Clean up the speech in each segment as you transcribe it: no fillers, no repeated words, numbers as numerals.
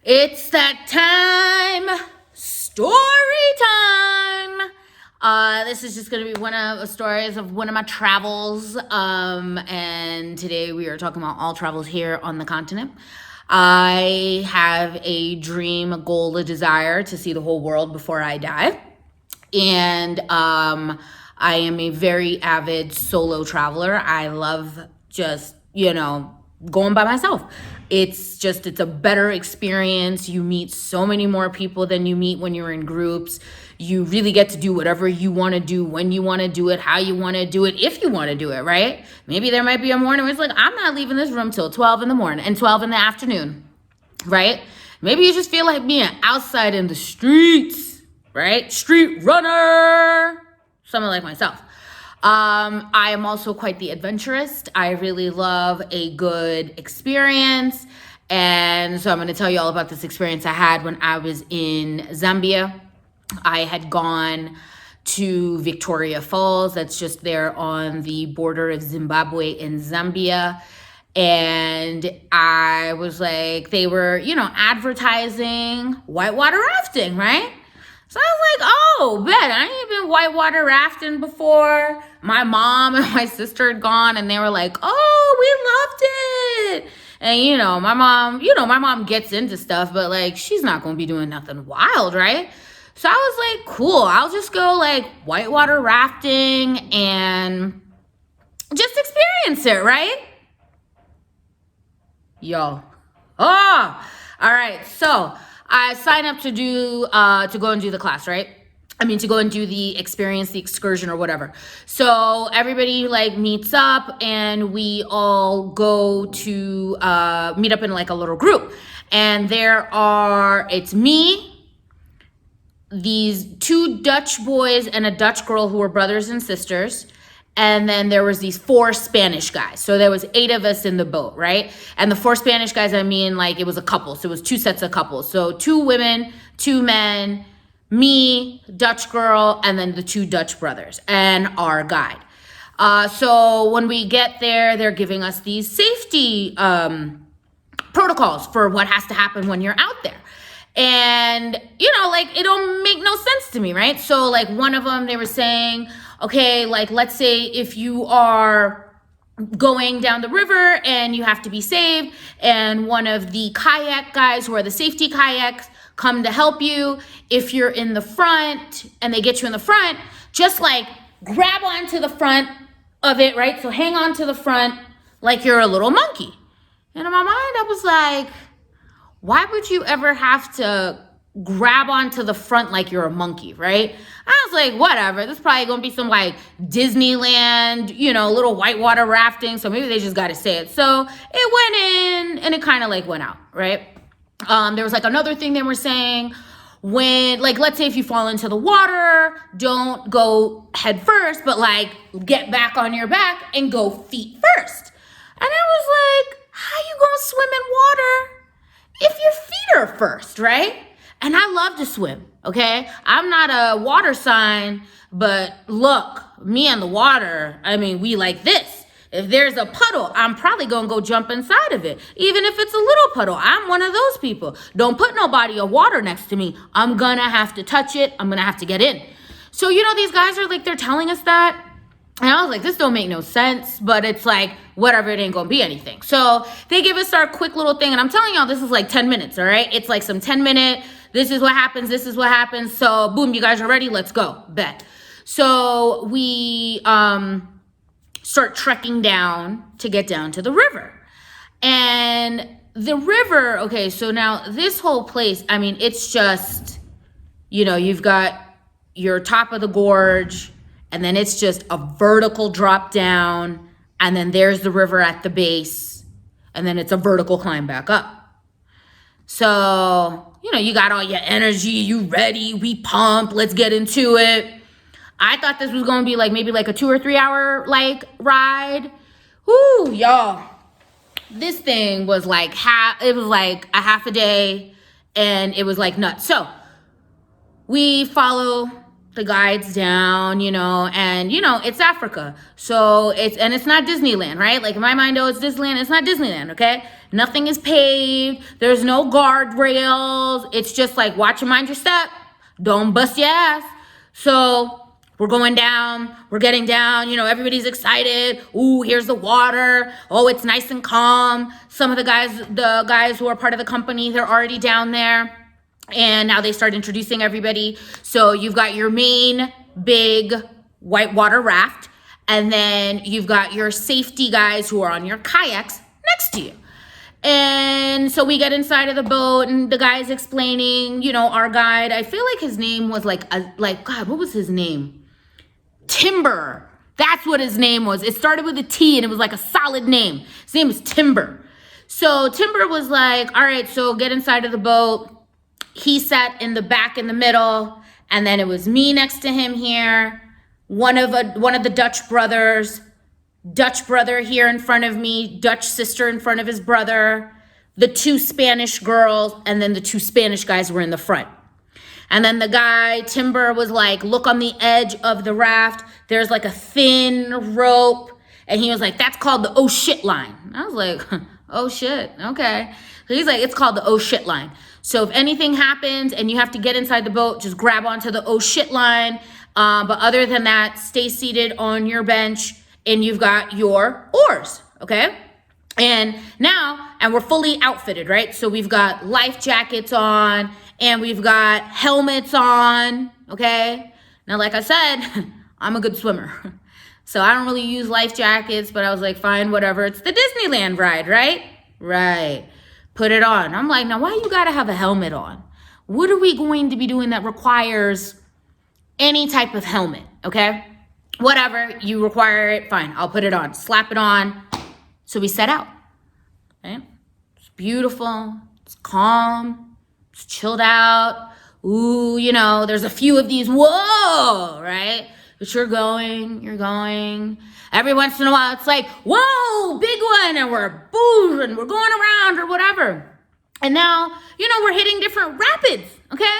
It's that time. Story time. This is just going to be one of the stories of one of my travels. And today we are talking about all travels here on the continent. I have a dream, a goal, a desire to see the whole world before I die. And I am a very avid solo traveler. I love just, going by myself. It's a better experience. You meet so many more people than you meet when you're in groups. You really get to do whatever you want to do, when you want to do it, how you want to do it, if you want to do it, right? Maybe there might be a morning where it's like, I'm not leaving this room till 12 in the morning and 12 in the afternoon, right? Maybe you just feel like being outside in the streets, right? Street runner, someone like myself. I am also quite the adventurist. I really love a good experience. And so I'm going to tell you all about this experience I had when I was in Zambia. I had gone to Victoria Falls. That's just there on the border of Zimbabwe and Zambia. And I was like, they were, advertising whitewater rafting, right? So I was like, oh, bet, I ain't been whitewater rafting before. My mom and my sister had gone and they were like, oh, we loved it. And, my mom gets into stuff, but like, she's not going to be doing nothing wild, right? So I was like, cool, I'll just go like whitewater rafting and just experience it, right? Yo. Oh, all right. So I signed up to go and do the class, right? To go and do the experience, the excursion or whatever. So everybody like meets up and we all go to meet up in like a little group. And it's me, these two Dutch boys and a Dutch girl who were brothers and sisters. And then there was these 4 Spanish guys. So there was 8 of us in the boat, right? And the 4 Spanish guys, like it was a couple. So it was 2 sets of couples. So 2 women, 2 men, me, Dutch girl, and then the 2 Dutch brothers and our guide. So when we get there, they're giving us these safety protocols for what has to happen when you're out there. And, it don't make no sense to me, right? So like one of them, they were saying, okay, like let's say if you are going down the river and you have to be saved and one of the kayak guys who are the safety kayaks come to help you. If you're in the front and they get you in the front, just like grab onto the front of it, right? So hang on to the front like you're a little monkey. And in my mind, I was like, why would you ever have to grab onto the front like you're a monkey, right? I was like, whatever. This is probably going to be some like Disneyland, little whitewater rafting. So maybe they just got to say it. So it went in and it kind of like went out, right? There was like another thing they were saying when, like, let's say if you fall into the water, don't go head first, but like get back on your back and go feet first. And I was like, how you going to swim in water if your feet are first, right? And I love to swim, okay? I'm not a water sign, but look, me and the water, we like this. If there's a puddle, I'm probably gonna go jump inside of it. Even if it's a little puddle, I'm one of those people. Don't put no body of water next to me. I'm gonna have to touch it. I'm gonna have to get in. So, these guys are like, they're telling us that. And I was like, this don't make no sense, but it's like, whatever, it ain't gonna be anything. So they give us our quick little thing. And I'm telling y'all, this is like 10 minutes, all right? It's like some 10-minute, this is what happens, this is what happens. So boom, you guys are ready? Let's go, bet. So we start trekking down to get down to the river. And the river, okay, so now this whole place, it's just, you've got your top of the gorge, and then it's just a vertical drop down, and then there's the river at the base, and then it's a vertical climb back up. So, you got all your energy, you ready, we pump, let's get into it. I thought this was gonna be like maybe like a 2 or 3 hour like ride. Whoo, y'all. This thing was like it was like a half a day, and it was like nuts. So we follow the guides down, and it's Africa. So it's not Disneyland, right? Like in my mind, oh, it's Disneyland. It's not Disneyland, okay? Nothing is paved. There's no guardrails. It's just like, watch and mind your step. Don't bust your ass. So we're going down. We're getting down. Everybody's excited. Ooh, here's the water. Oh, it's nice and calm. Some of the guys who are part of the company, they're already down there. And now they start introducing everybody. So you've got your main big whitewater raft. And then you've got your safety guys who are on your kayaks next to you. And so we get inside of the boat and the guy's explaining, our guide. I feel like his name was God, what was his name? Timber. That's what his name was. It started with a T and it was like a solid name. His name was Timber. So Timber was like, all right, so get inside of the boat. He sat in the back in the middle, and then it was me next to him here, one of the Dutch brothers, Dutch brother here in front of me, Dutch sister in front of his brother, the two Spanish girls, and then the two Spanish guys were in the front. And then the guy, Timber, was like, look on the edge of the raft. There's like a thin rope. And he was like, that's called the oh shit line. I was like, oh shit, okay. So he's like, it's called the oh shit line. So if anything happens and you have to get inside the boat, just grab onto the oh shit line. But other than that, stay seated on your bench and you've got your oars, okay? And we're fully outfitted, right? So we've got life jackets on and we've got helmets on, okay? Now, like I said, I'm a good swimmer. So I don't really use life jackets, but I was like, fine, whatever. It's the Disneyland ride, right? Right. Put it on. I'm like, now why you gotta have a helmet on? What are we going to be doing that requires any type of helmet, okay? Whatever, you require it, fine, I'll put it on. Slap it on. So we set out, okay? It's beautiful, it's calm, it's chilled out. Ooh, there's a few of these, whoa, right? But you're going. Every once in a while, it's like, whoa, big one, and we're boom, and we're going around or whatever. And now, we're hitting different rapids, okay?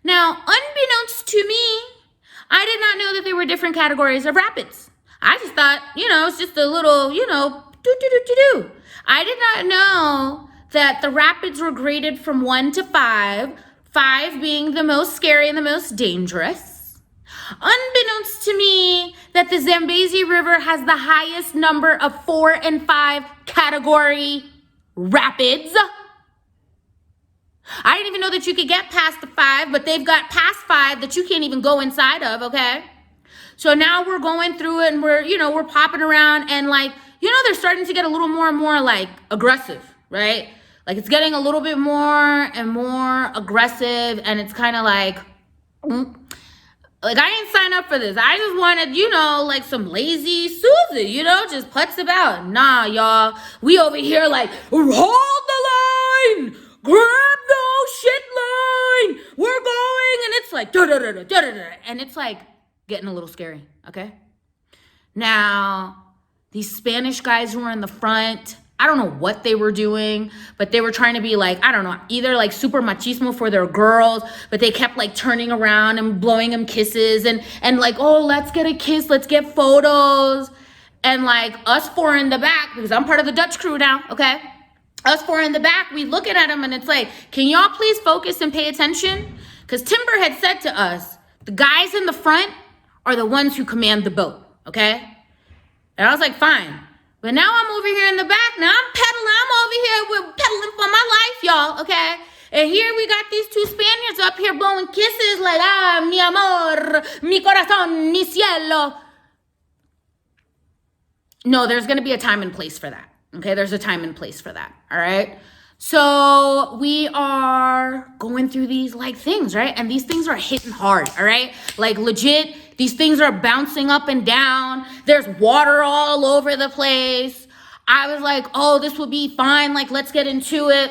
Now, unbeknownst to me, I did not know that there were different categories of rapids. I just thought, it's just a little, do. I did not know that the rapids were graded from 1 to 5, 5 being the most scary and the most dangerous. Unbeknownst to me, that the Zambezi River has the highest number of 4 and 5 category rapids. I didn't even know that you could get past the 5, but they've got past 5 that you can't even go inside of, okay? So now we're going through it and we're popping around and they're starting to get a little more and more aggressive, right? Like it's getting a little bit more and more aggressive and it's kind of like I ain't signed up for this. I just wanted, some lazy Susie, just putz about. Nah, y'all. We over here hold the line. Grab the oh shit line. We're going. And it's like, da-da-da-da-da-da-da. And it's getting a little scary, okay? Now, these Spanish guys who were in the front, I don't know what they were doing, but they were trying to be either super machismo for their girls, but they kept turning around and blowing them kisses and oh, let's get a kiss, let's get photos. And us four in the back, because I'm part of the Dutch crew now, okay? Us four in the back, we looking at them and it's can y'all please focus and pay attention? Because Timber had said to us, the guys in the front are the ones who command the boat, okay? And I was like, fine. But now I'm over here in the back. Now I'm pedaling. I'm over here pedaling for my life, y'all, okay? And here we got these two Spaniards up here blowing kisses mi amor, mi corazón, mi cielo. No, there's going to be a time and place for that, okay? There's a time and place for that, all right? So we are going through these things, right? And these things are hitting hard, all right? Legit, these things are bouncing up and down. There's water all over the place. I was like, oh, this will be fine. Let's get into it.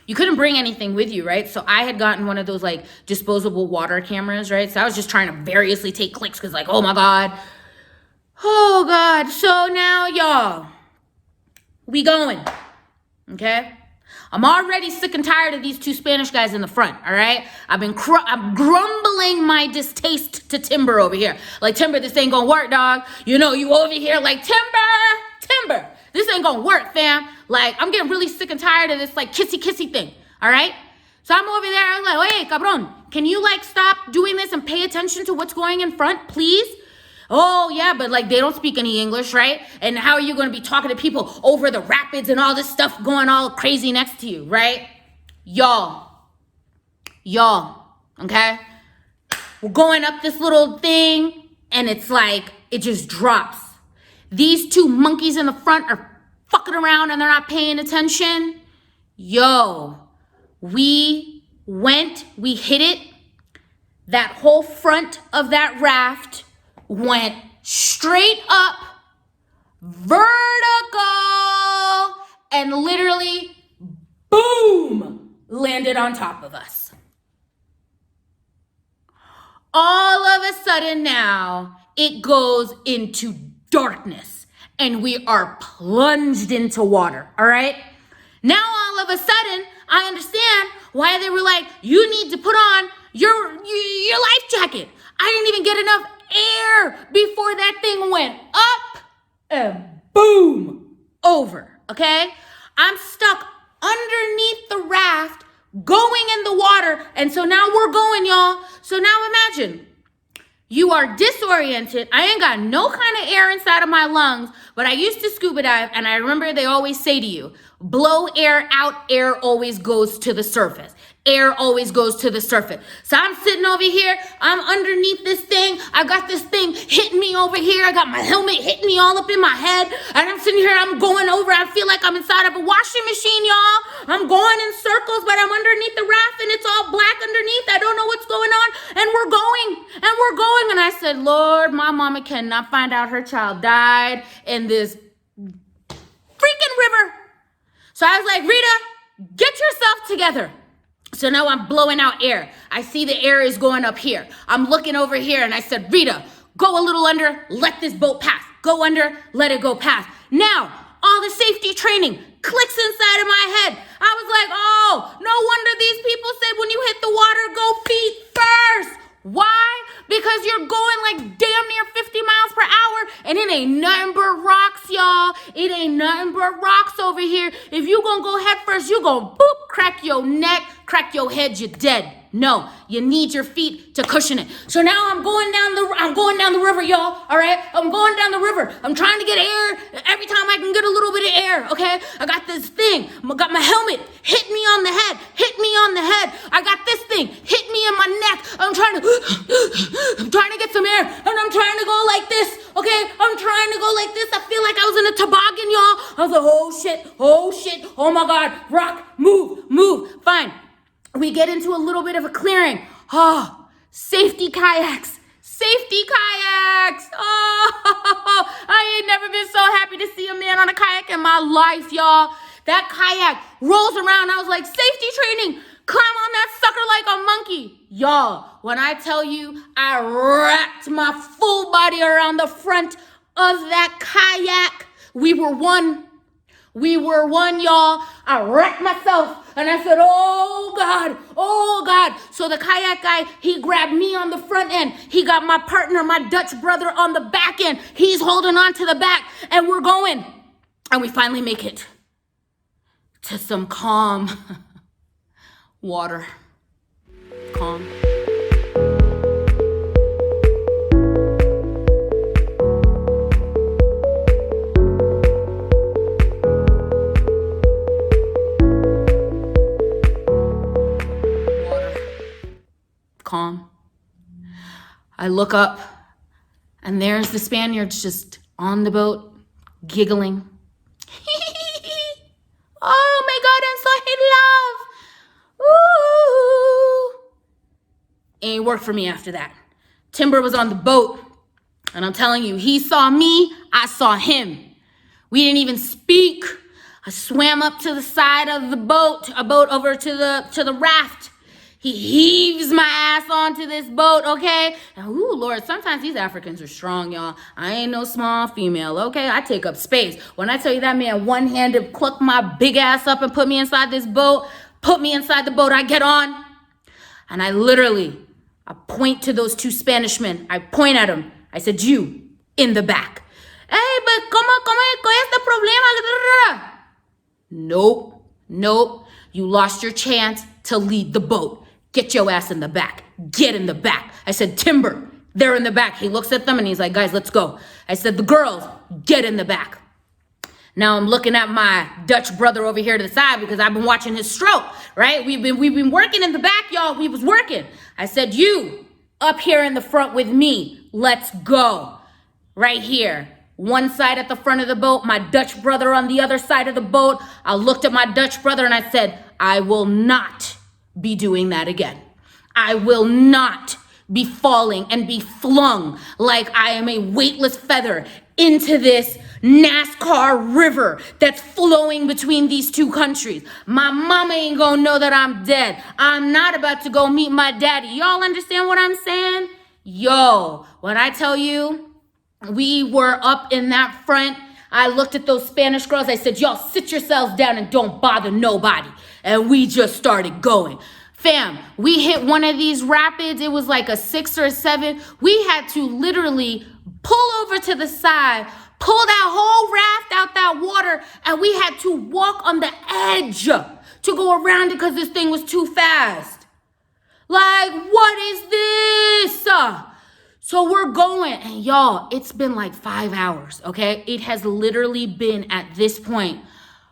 You couldn't bring anything with you, right? So I had gotten one of those disposable water cameras, right? So I was just trying to variously take clicks because oh my God. Oh God. So now y'all, we going, okay? I'm already sick and tired of these two Spanish guys in the front, all right? I'm grumbling my distaste to Timber over here. Like, Timber, this ain't gonna work, dog. You know, you over here like, Timber, this ain't gonna work, fam. Like, I'm getting really sick and tired of this, like, kissy thing, all right? So I'm over there, I was like, hey, cabron, can you, like, stop doing this and pay attention to what's going in front, please? Oh, yeah, but, like, they don't speak any English, right? And how are you going to be talking to people over the rapids and all this stuff going all crazy next to you, right? Y'all, okay? We're going up this little thing, and it's like, it just drops. These two monkeys in the front are fucking around, and they're not paying attention. Yo, we hit it. That whole front of that raft went straight up, vertical, and literally, boom, landed on top of us. All of a sudden now, it goes into darkness, and we are plunged into water, all right? Now, all of a sudden, I understand why they were like, you need to put on your life jacket. I didn't even get enough air before that thing went up and boom, over, okay? I'm stuck underneath the raft, going in the water, and so now we're going, y'all. So now imagine, you are disoriented. I ain't got no kind of air inside of my lungs, but I used to scuba dive, and I remember they always say to you, blow air out, air always goes to the surface. Air always goes to the surface. So I'm sitting over here. I'm underneath this thing. I got this thing hitting me over here. I got my helmet hitting me all up in my head. And I'm sitting here. I'm going over. I feel like I'm inside of a washing machine, y'all. I'm going in circles, but I'm underneath the raft and it's all black underneath. I don't know what's going on. And we're going. And I said, Lord, my mama cannot find out her child died in this freaking river. So I was like, Rita, get yourself together. So now I'm blowing out air. I see the air is going up here. I'm looking over here and I said, Rita, go a little under, let this boat pass. Go under, let it go past. Now, all the safety training clicks inside of my head. I was like, oh, no wonder these people said when you hit the water, go feet first. Why? Because you're going like damn near 50 miles per hour and it ain't nothing but rocks, y'all. It ain't nothing but rocks over here. If you gonna go head first, you gonna boop, crack your neck, crack your head, you're dead. No, you need your feet to cushion it. So now I'm going down the river, y'all. All right, I'm going down the river. I'm trying to get air every time I can get a little bit of air. Okay, I got this thing. I got my helmet. Hit me on the head. I got this thing. Hit me in my neck. I'm trying to get some air, and I'm trying to go like this. Okay, I'm trying to go like this. I feel like I was in a toboggan, y'all. I was like, oh shit, oh my God, rock, move, fine. We get into a little bit of a clearing. Oh, safety kayaks. Oh, I ain't never been so happy to see a man on a kayak in my life, y'all. That kayak rolls around. I was like, safety training. Climb on that sucker like a monkey. Y'all, when I tell you, I wrapped my full body around the front of that kayak. We were one, y'all. I wrecked myself and I said, oh God. So the kayak guy, he grabbed me on the front end. He got my partner, my Dutch brother on the back end. He's holding on to the back and we're going. And we finally make it to some calm water. Calm. Calm. I look up and there's the Spaniards just on the boat giggling. Oh my God, I'm so in love. Ooh. Ain't worked for me after that. Timber was on the boat and I'm telling you, he saw me, I saw him. We didn't even speak. I swam up to the side of the boat, a boat over to the raft. He heaves my ass onto this boat, okay? And ooh, Lord, sometimes these Africans are strong, y'all. I ain't no small female, okay? I take up space. When I tell you that man one-handed plucked my big ass up and put me inside this boat, put me inside the boat, I get on. And I point to those two Spanish men. I point at them. I said, you, in the back. Hey, but ¿cuál es the problema? Nope. You lost your chance to lead the boat. Get your ass in the back. Get in the back. I said, Timber, they're in the back. He looks at them and he's like, guys, let's go. I said, the girls, get in the back. Now I'm looking at my Dutch brother over here to the side because I've been watching his stroke, right? We've been working in the back, y'all. We was working. I said, you up here in the front with me. Let's go. Right here. One side at the front of the boat, my Dutch brother on the other side of the boat. I looked at my Dutch brother and I said, I will not be doing that again. I will not be falling and be flung like I am a weightless feather into this NASCAR river that's flowing between these two countries. My mama ain't gonna know that I'm dead. I'm not about to go meet my daddy. Y'all understand what I'm saying? Yo, when I tell you, we were up in that front, I looked at those Spanish girls. I said, y'all sit yourselves down and don't bother nobody. And we just started going. Fam, we hit one of these rapids. It was like a 6 or a 7. We had to literally pull over to the side, pull that whole raft out that water, and we had to walk on the edge to go around it because this thing was too fast. Like, what is this? So we're going, and y'all, it's been like 5 hours, okay? It has literally been, at this point,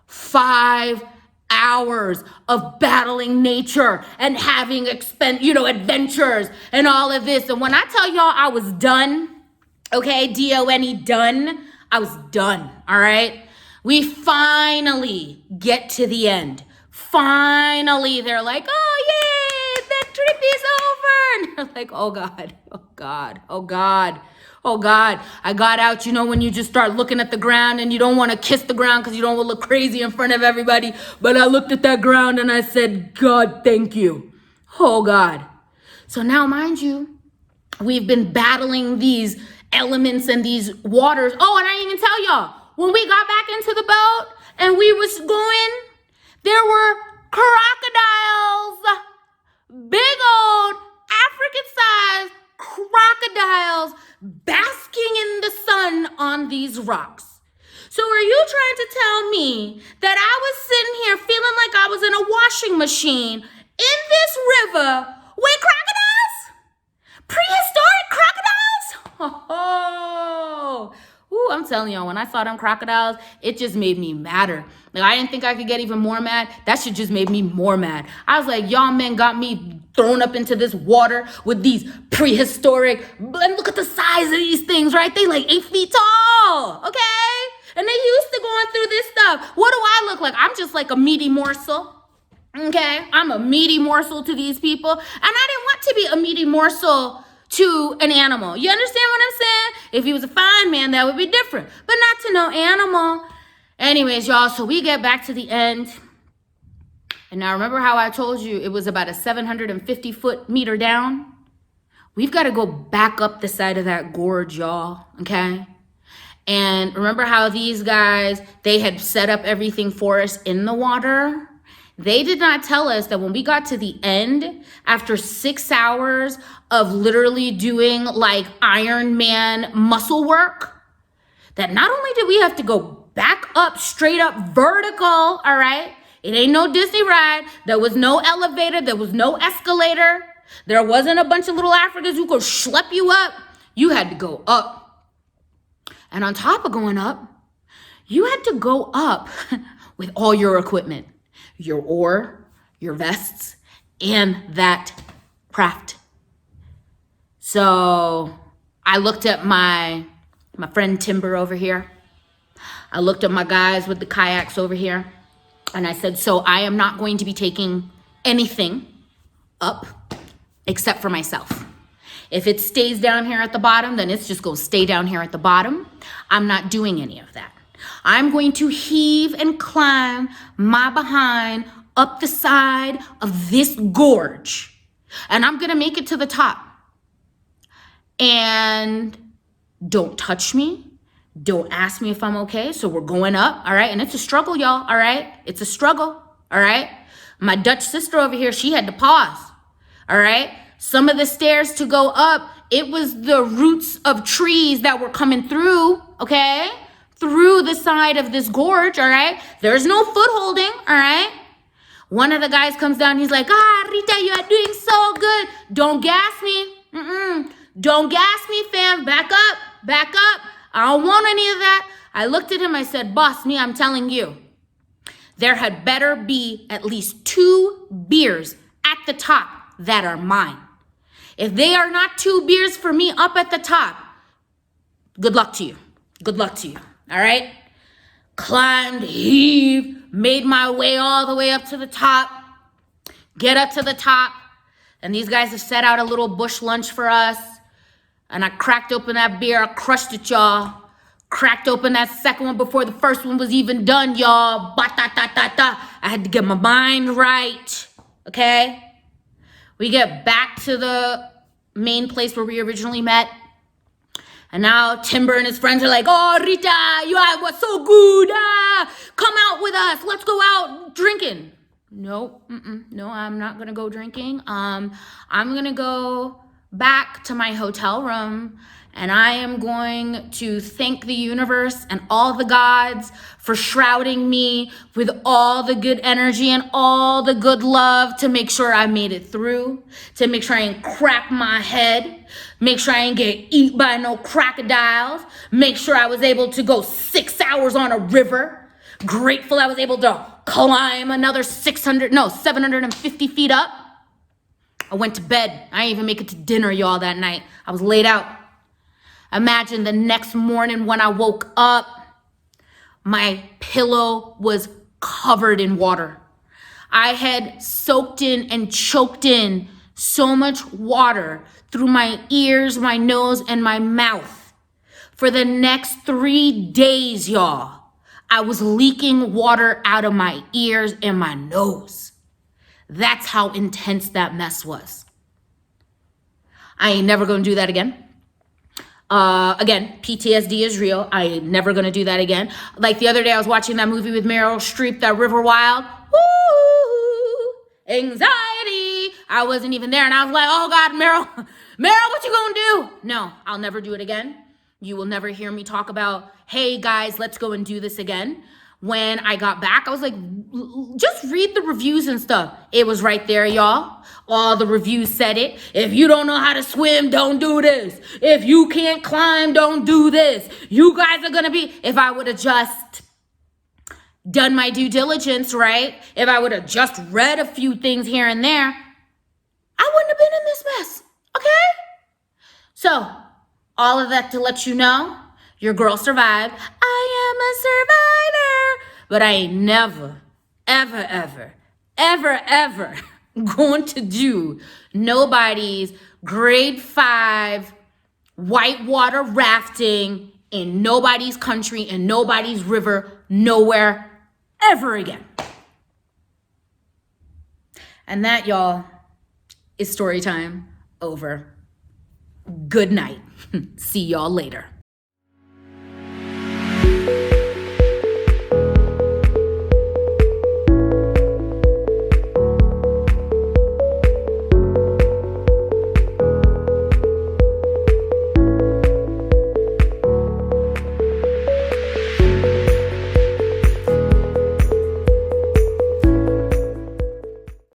5 hours of battling nature and having adventures and all of this. And when I tell y'all I was done, okay, D-O-N-E, done, I was done, all right? We finally get to the end. Finally, they're like, oh, yay, the trip is over. And they're like, oh, God. I got out, when you just start looking at the ground and you don't want to kiss the ground because you don't want to look crazy in front of everybody. But I looked at that ground and I said, God, thank you. Oh, God. So now, mind you, we've been battling these elements and these waters. Oh, and I didn't even tell y'all, when we got back into the boat and we was going, there were crocodiles, big old African-sized crocodiles basking in the sun on these rocks. So are you trying to tell me that I was sitting here feeling like I was in a washing machine in this river with crocodiles? Prehistoric crocodiles? Oh, ooh, I'm telling y'all, when I saw them crocodiles, it just made me madder. Like, I didn't think I could get even more mad. That shit just made me more mad. I was like, y'all men got me thrown up into this water with these prehistoric, and look at the size of these things, right? They like 8 feet tall, okay? And they used to going through this stuff. What do I look like? I'm just like a meaty morsel, okay? I'm a meaty morsel to these people. And I didn't want to be a meaty morsel to an animal. You understand what I'm saying? If he was a fine man, that would be different, but not to no animal. Anyways, y'all, so we get back to the end. And now remember how I told you it was about a 750-meter down? We've got to go back up the side of that gorge, y'all, okay? And remember how these guys, they had set up everything for us in the water? They did not tell us that when we got to the end, after 6 hours of literally doing like Iron Man muscle work, that not only did we have to go back up, straight up vertical, all right? It ain't no Disney ride. There was no elevator. There was no escalator. There wasn't a bunch of little Africans who could schlep you up. You had to go up. And on top of going up, you had to go up with all your equipment, your oar, your vests, and that craft. So I looked at my friend Timber over here. I looked at my guys with the kayaks over here. And I said, so I am not going to be taking anything up except for myself. If it stays down here at the bottom, then it's just going to stay down here at the bottom. I'm not doing any of that. I'm going to heave and climb my behind up the side of this gorge. and I'm gonna make it to the top. And don't touch me. Don't ask me if I'm okay. So we're going up, all right? And it's a struggle, y'all, all right? It's a struggle, all right? My Dutch sister over here, she had to pause, all right? Some of the stairs to go up, it was the roots of trees that were coming through, okay? Through the side of this gorge, all right? There's no foot holding, all right? One of the guys comes down, he's like, Rita, you are doing so good. Don't gas me. Don't gas me, fam. Back up, back up. I don't want any of that. I looked at him, I said, boss, me, I'm telling you, there had better be at least 2 beers at the top that are mine. If they are not 2 beers for me up at the top, good luck to you. Good luck to you, all right? Climbed, heaved, made my way all the way up to the top. Get up to the top, and these guys have set out a little bush lunch for us. And I cracked open that beer. I crushed it, y'all. Cracked open that second one before the first one was even done, y'all. Ba-ta-ta-ta-ta. I had to get my mind right, okay? We get back to the main place where we originally met. And now Timber and his friends are like, oh, Rita, you are so good. Come out with us. Let's go out drinking. No, no, I'm not going to go drinking. I'm going to go back to my hotel room, and I am going to thank the universe and all the gods for shrouding me with all the good energy and all the good love to make sure I made it through, to make sure I ain't crack my head, make sure I ain't get eat by no crocodiles, make sure I was able to go 6 hours on a river, grateful I was able to climb another 750 feet up. I went to bed. I didn't even make it to dinner, y'all, that night. I was laid out. Imagine the next morning when I woke up, my pillow was covered in water. I had soaked in and choked in so much water through my ears, my nose, and my mouth. For the next 3 days, y'all, I was leaking water out of my ears and my nose. That's how intense that mess was. I ain't never gonna do that again. Again, PTSD is real. I ain't never gonna do that again. Like the other day, I was watching that movie with Meryl Streep, that River Wild. Woo! Anxiety. I wasn't even there, and I was like, oh God, Meryl, what you gonna do? No, I'll never do it again. You will never hear me talk about, hey guys, let's go and do this again. When I got back, I was like, just read the reviews and stuff. It was right there, y'all. All the reviews said it. If you don't know how to swim, don't do this. If you can't climb, don't do this. You guys are gonna be, if I would have just done my due diligence, right? If I would have just read a few things here and there, I wouldn't have been in this mess, okay? So, all of that to let you know, your girl survived. I am a survivor. But I ain't never, ever going to do nobody's grade 5 whitewater rafting in nobody's country, in nobody's river, nowhere ever again. And that, y'all, is story time over. Good night. See y'all later.